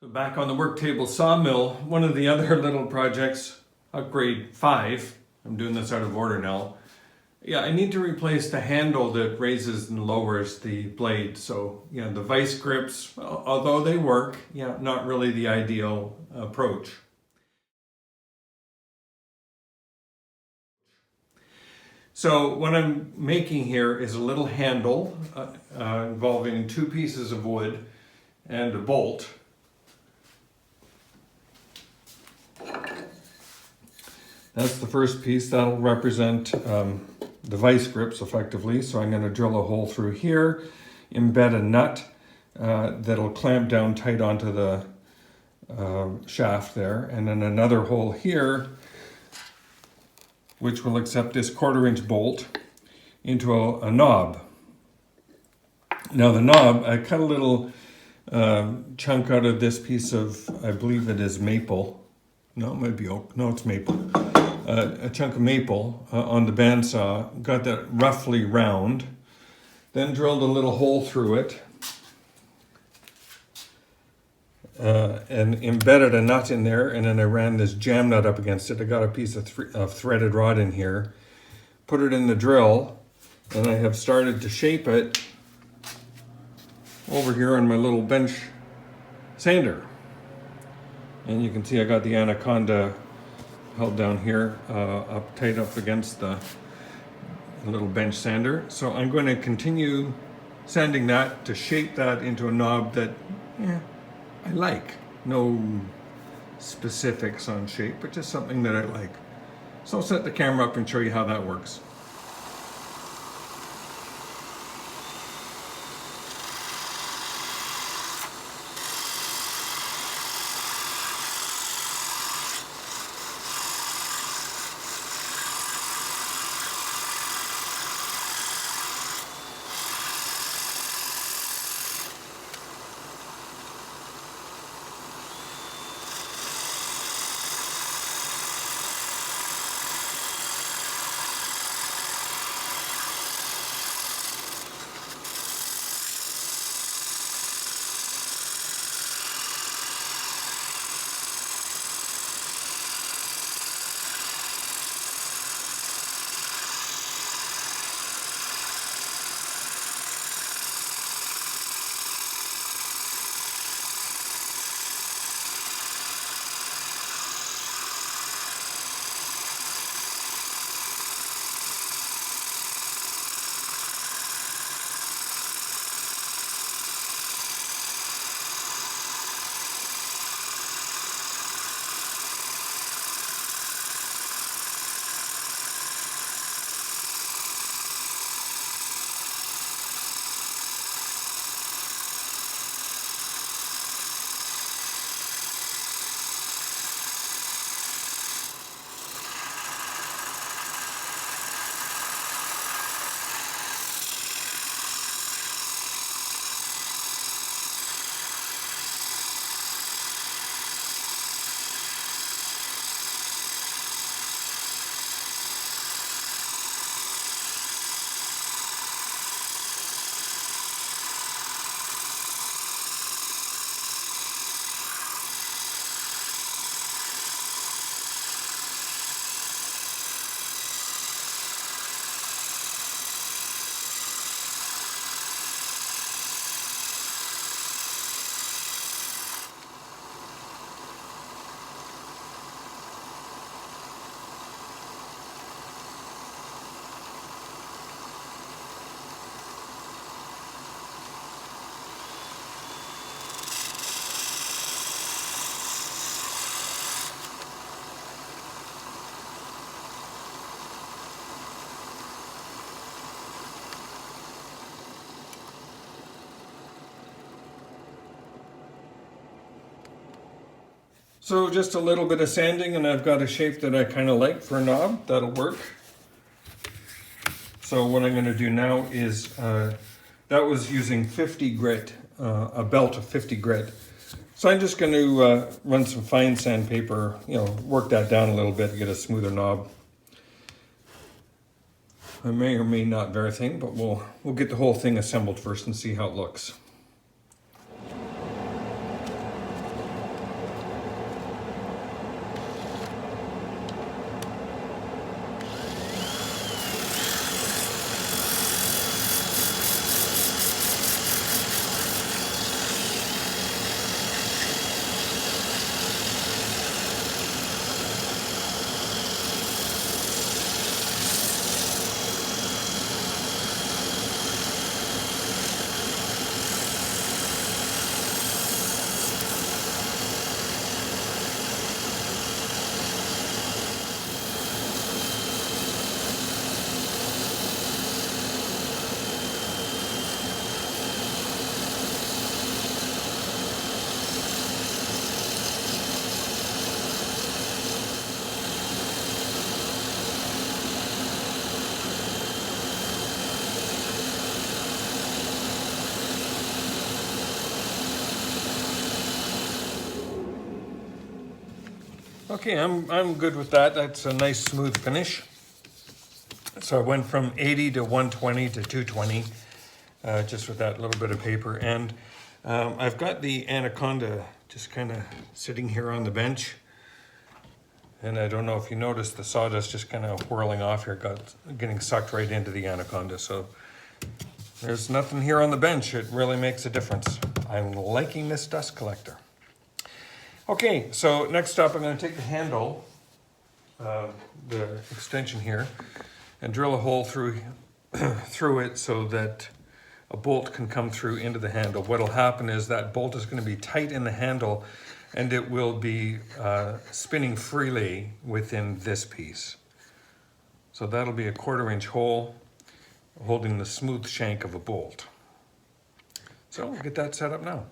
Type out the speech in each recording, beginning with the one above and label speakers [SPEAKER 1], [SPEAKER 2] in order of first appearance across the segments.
[SPEAKER 1] So back on the Worktable Sawmill, one of the other little projects, upgrade 5, I'm doing this out of order now. Yeah, I need to replace the handle that raises and lowers the blade. So, yeah, the vice grips, although they work, yeah, not really the ideal approach. So what I'm making here is a little handle involving 2 pieces of wood and a bolt. That's the first piece. That'll represent the vice grips effectively. So I'm going to drill a hole through here, embed a nut that'll clamp down tight onto the shaft there, and then another hole here which will accept this 1/4-inch bolt into a knob. Now the knob, I cut a little chunk out of this piece of, I believe it is maple. No, it might be oak. No, it's maple. A chunk of maple on the bandsaw, got that roughly round, then drilled a little hole through it and embedded a nut in there, and then I ran this jam nut up against it. I got a piece of threaded rod in here, put it in the drill, and I have started to shape it over here on my little bench sander. And you can see I got the anaconda held down here, up tight up against the little bench sander. So I'm going to continue sanding that to shape that into a knob that, yeah, I like. No specifics on shape, but just something that I like. So I'll set the camera up and show you how that works. So just a little bit of sanding and I've got a shape that I kind of like for a knob. That'll work. So what I'm going to do now is, that was using 50 grit, a belt of 50 grit. So I'm just going to run some fine sandpaper, work that down a little bit to get a smoother knob. I may or may not vary thing, but we'll get the whole thing assembled first and see how it looks. Okay, I'm good with that. That's a nice smooth finish. So I went from 80 to 120 to 220, just with that little bit of paper. And I've got the Anaconda just kind of sitting here on the bench. And I don't know if you noticed the sawdust just kind of whirling off here, getting sucked right into the Anaconda. So there's nothing here on the bench. It really makes a difference. I'm liking this dust collector. Okay, so next up I'm going to take the handle, the extension here, and drill a hole through it so that a bolt can come through into the handle. What'll happen is that bolt is going to be tight in the handle and it will be spinning freely within this piece. So that'll be a 1/4 inch hole holding the smooth shank of a bolt. So we'll get that set up now.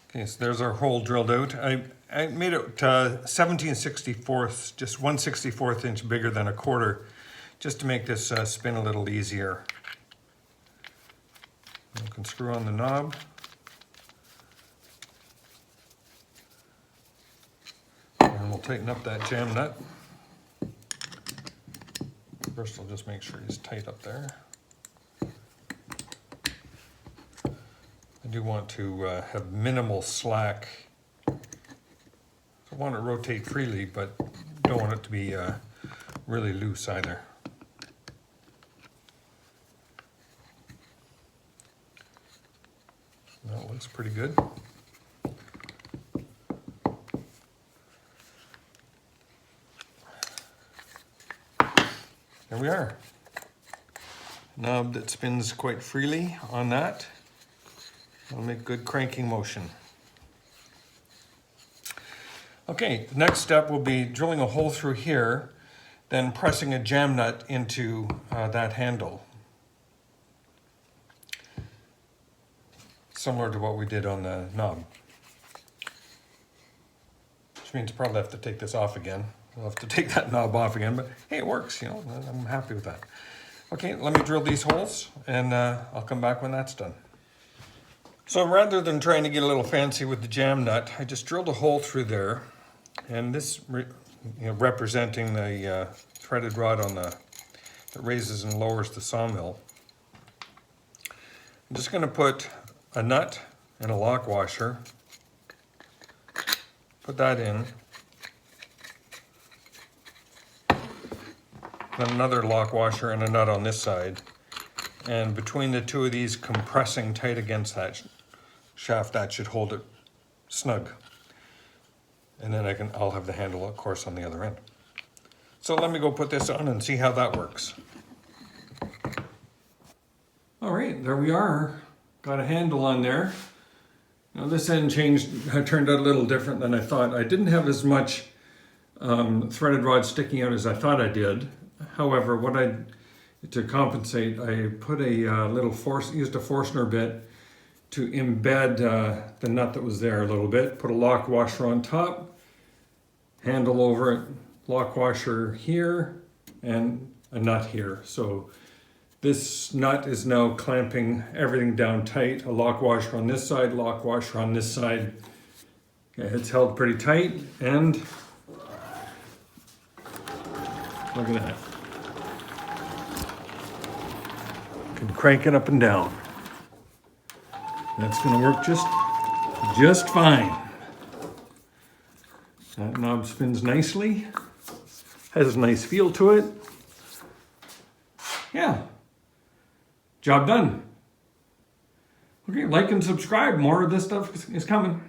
[SPEAKER 1] Okay, so there's our hole drilled out. I made it 17/64, just 1/64 inch bigger than a 1/4, just to make this spin a little easier. You can screw on the knob. And we'll tighten up that jam nut. First, I'll just make sure he's tight up there. I do want to have minimal slack. I want to rotate freely, but don't want it to be really loose either. That looks pretty good. There we are. Knob that spins quite freely on that. I'll make good cranking motion. Okay, the next step will be drilling a hole through here, then pressing a jam nut into that handle. Similar to what we did on the knob. Which means I probably have to take this off again. I'll have to take that knob off again, but hey, it works, you know, I'm happy with that. Okay, let me drill these holes and I'll come back when that's done. So rather than trying to get a little fancy with the jam nut, I just drilled a hole through there, and this representing the threaded rod on that raises and lowers the sawmill. I'm just going to put a nut and a lock washer, put that in, then another lock washer and a nut on this side, and between the two of these compressing tight against that shaft, that should hold it snug. And then I'll have the handle, of course, on the other end. So let me go put this on and see how that works. All right, there we are. Got a handle on there. Now this end turned out a little different than I thought. I didn't have as much threaded rod sticking out as I thought I did. However, to compensate, I put a little used a Forstner bit to embed the nut that was there a little bit. Put a lock washer on top, handle over it, lock washer here, and a nut here. So this nut is now clamping everything down tight. A lock washer on this side, lock washer on this side. Okay, it's held pretty tight, and look at that. Can crank it up and down. That's going to work just fine. That knob spins nicely. Has a nice feel to it. Yeah. Job done. Okay, like and subscribe. More of this stuff is coming.